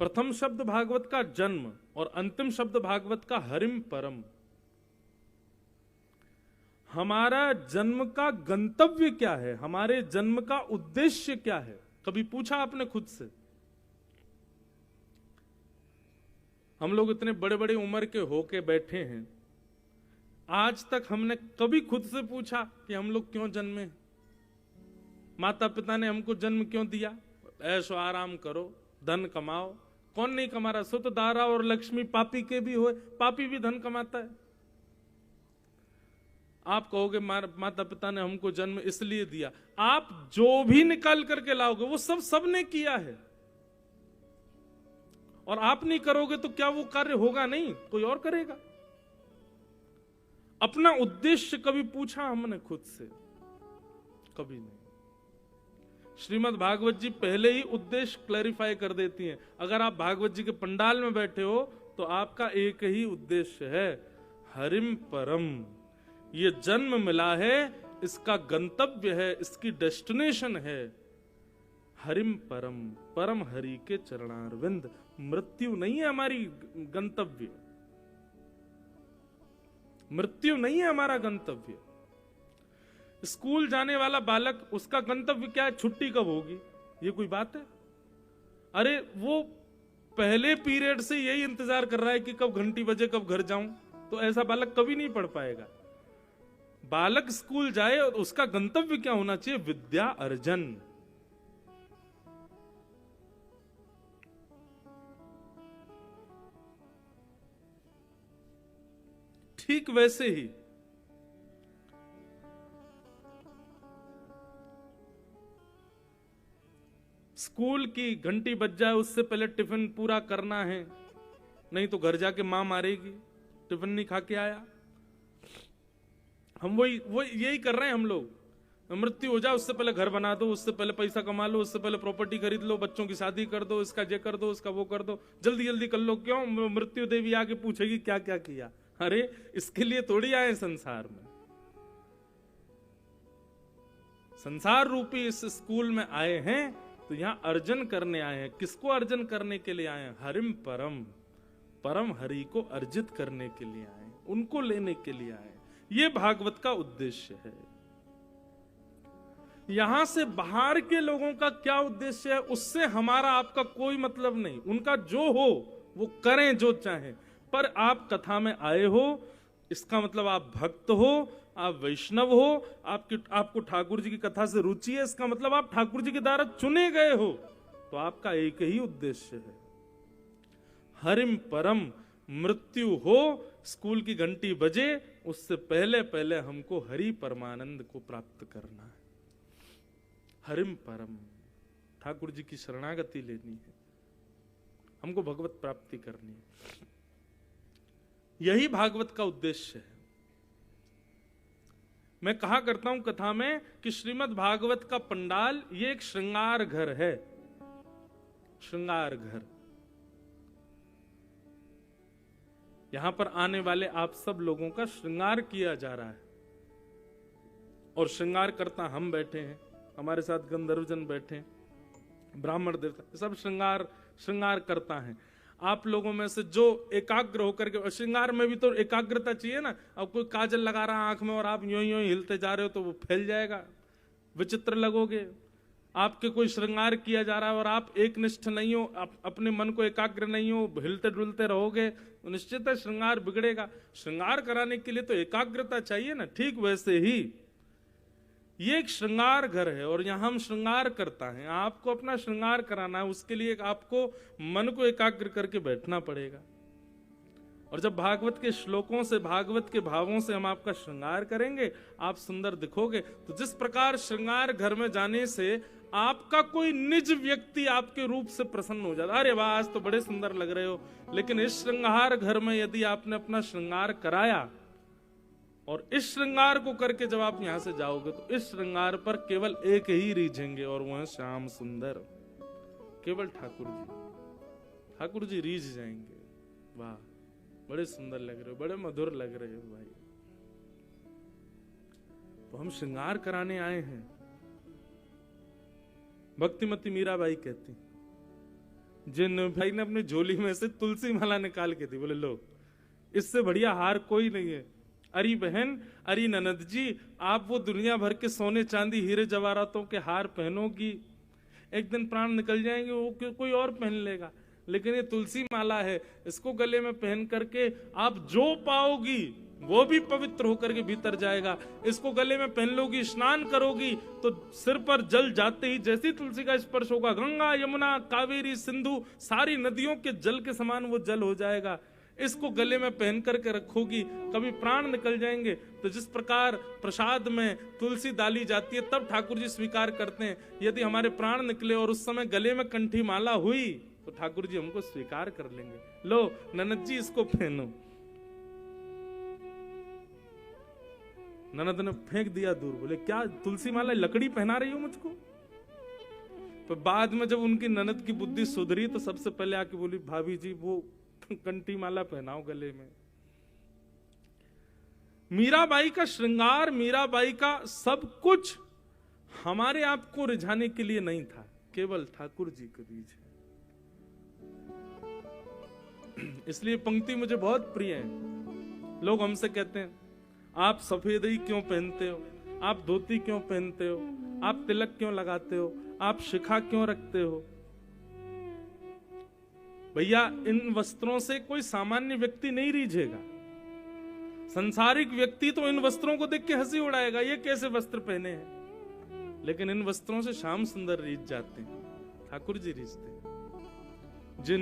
प्रथम शब्द भागवत का जन्म और अंतिम शब्द भागवत का हरिम परम। हमारा जन्म का गंतव्य क्या है, हमारे जन्म का उद्देश्य क्या है, कभी पूछा आपने खुद से? हम लोग इतने बड़े बड़े उम्र के होके बैठे हैं, आज तक हमने कभी खुद से पूछा कि हम लोग क्यों जन्मे? माता पिता ने हमको जन्म क्यों दिया? ऐशो आराम करो, धन कमाओ। कौन नहीं कमा रहा? सुत दारा और लक्ष्मी पापी के भी होए, पापी भी धन कमाता है। आप कहोगे माता पिता ने हमको जन्म इसलिए दिया। आप जो भी निकाल करके लाओगे वो सब सबने किया है, और आप नहीं करोगे तो क्या वो कार्य होगा? नहीं, कोई और करेगा। अपना उद्देश्य कभी पूछा हमने खुद से? कभी नहीं। श्रीमद् भागवत जी पहले ही उद्देश्य क्लैरिफाई कर देती हैं। अगर आप भागवत जी के पंडाल में बैठे हो तो आपका एक ही उद्देश्य है, हरिम परम। ये जन्म मिला है, इसका गंतव्य है, इसकी डेस्टिनेशन है हरिम परम, परम हरि के चरणारविंद। मृत्यु नहीं है हमारी गंतव्य, मृत्यु नहीं है हमारा गंतव्य। स्कूल जाने वाला बालक, उसका गंतव्य क्या है? छुट्टी कब होगी? ये कोई बात है? अरे वो पहले पीरियड से यही इंतजार कर रहा है कि कब घंटी बजे, कब घर जाऊं। तो ऐसा बालक कभी नहीं पढ़ पाएगा। बालक स्कूल जाए और उसका गंतव्य क्या होना चाहिए? विद्या अर्जन। ठीक वैसे ही स्कूल की घंटी बज जाए उससे पहले टिफिन पूरा करना है, नहीं तो घर जाके मां मारेगी, टिफिन नहीं खा के आया। हम वही यही कर रहे हैं हम लोग। मृत्यु हो जाए उससे पहले घर बना दो, उससे पहले पैसा कमा लो, उससे पहले प्रॉपर्टी खरीद लो, बच्चों की शादी कर दो, इसका ये कर दो, इसका वो कर दो, जल्दी जल्दी कर लो। क्यों? मृत्यु देवी आके पूछेगी क्या क्या किया। अरे इसके लिए थोड़ी आए संसार में। संसार रूपी इस स्कूल में आए हैं तो यहां अर्जन करने आए हैं। किसको अर्जन करने के लिए आए हैं? हरिम परम, परम हरि को अर्जित करने के लिए आए, उनको लेने के लिए आए। ये भागवत का उद्देश्य है। यहां से बाहर के लोगों का क्या उद्देश्य है, उससे हमारा आपका कोई मतलब नहीं। उनका जो हो वो करें, जो चाहें। पर आप कथा में आए हो, इसका मतलब आप भक्त हो, आप वैष्णव हो, आपको ठाकुर जी की कथा से रुचि है, इसका मतलब आप ठाकुर जी के द्वारा चुने गए हो। तो आपका एक ही उद्देश्य है, हरिम परम। मृत्यु हो, स्कूल की घंटी बजे, उससे पहले पहले हमको हरि परमानंद को प्राप्त करना है। हरिम परम, ठाकुर जी की शरणागति लेनी है, हमको भगवत प्राप्ति करनी है। यही भागवत का उद्देश्य है। मैं कहा करता हूं कथा में कि श्रीमद् भागवत का पंडाल ये एक श्रृंगार घर है। श्रृंगार घर। यहां पर आने वाले आप सब लोगों का श्रृंगार किया जा रहा है, और श्रृंगार करता हम बैठे हैं, हमारे साथ गंधर्वजन बैठे हैं, ब्राह्मण देवता, सब श्रृंगार करता है। आप लोगों में से जो एकाग्र होकर के, श्रृंगार में भी तो एकाग्रता चाहिए ना। अब कोई काजल लगा रहा है आंख में और आप यूं यूं हिलते जा रहे हो तो वो फैल जाएगा, विचित्र लगोगे। आपके कोई श्रृंगार किया जा रहा है और आप एक निष्ठ नहीं हो, अपने मन को एकाग्र नहीं हो, हिलते डुलते रहोगे तो निश्चित है श्रृंगार बिगड़ेगा। श्रृंगार कराने के लिए तो एकाग्रता चाहिए ना। ठीक वैसे ही ये एक श्रृंगार घर है और यहां हम श्रृंगार करता है। आपको अपना श्रृंगार कराना है, उसके लिए आपको मन को एकाग्र करके बैठना पड़ेगा। और जब भागवत के श्लोकों से, भागवत के भावों से हम आपका श्रृंगार करेंगे, आप सुंदर दिखोगे। तो जिस प्रकार श्रृंगार घर में जाने से आपका कोई निज व्यक्ति आपके रूप से प्रसन्न हो जाता, अरे वाह आज तो बड़े सुंदर लग रहे हो। लेकिन इस श्रृंगार घर में यदि आपने अपना श्रृंगार कराया और इस श्रृंगार को करके जब आप यहां से जाओगे तो इस श्रृंगार पर केवल एक ही रीझेंगे, और वो है श्याम सुंदर, केवल ठाकुर जी। ठाकुर जी रीझ जाएंगे, वाह बड़े सुंदर लग रहे हो, बड़े मधुर लग रहे हो भाई। तो हम श्रृंगार कराने आए हैं। भक्तिमती मीराबाई कहती, जिन भाई ने अपनी झोली में से तुलसी माला निकाल के दी, बोले लो इससे बढ़िया हार कोई नहीं है। अरी बहन, अरी ननद जी, आप वो दुनिया भर के सोने चांदी हीरे जवाहरातों के हार पहनोगी, एक दिन प्राण निकल जाएंगे, वो कोई और पहन लेगा, लेकिन ये तुलसी माला है, इसको गले में पहन करके आप जो पाओगी वो भी पवित्र होकर के भीतर जाएगा। इसको गले में पहन लोगी, स्नान करोगी तो सिर पर जल जाते ही जैसी तुलसी का स्पर्श होगा, गंगा यमुना कावेरी सिंधु सारी नदियों के जल के समान वो जल हो जाएगा। इसको गले में पहन करके रखोगी, कभी प्राण निकल जाएंगे तो जिस प्रकार प्रसाद में तुलसी डाली जाती है तब ठाकुर जी स्वीकार करते हैं, यदि हमारे प्राण निकले और उस समय गले में कंठी माला हुई तो ठाकुर जी हमको स्वीकार कर लेंगे। लो ननद जी इसको पहनो। ननद ने फेंक दिया दूर, बोले क्या तुलसी माला लकड़ी पहना रही हो मुझको। तो बाद में जब उनकी ननद की बुद्धि सुधरी तो सबसे पहले आके बोली, भाभी जी वो कंठी माला पहनाओ गले में। मीराबाई का श्रृंगार, मीराबाई का सब कुछ हमारे आप को रिझाने के लिए नहीं था, केवल ठाकुर जी के बीच है। इसलिए पंक्ति मुझे बहुत प्रिय है। लोग हमसे कहते हैं आप सफेद ही क्यों पहनते हो, आप धोती क्यों पहनते हो, आप तिलक क्यों लगाते हो, आप शिखा क्यों रखते हो। भैया इन वस्त्रों से कोई सामान्य व्यक्ति नहीं रीझेगा। संसारिक व्यक्ति तो इन वस्त्रों को देख के हंसी उड़ाएगा, ये कैसे वस्त्र पहने हैं, लेकिन इन वस्त्रों से श्याम सुंदर रीझ जाते हैं, ठाकुर जी रीझते हैं। जिन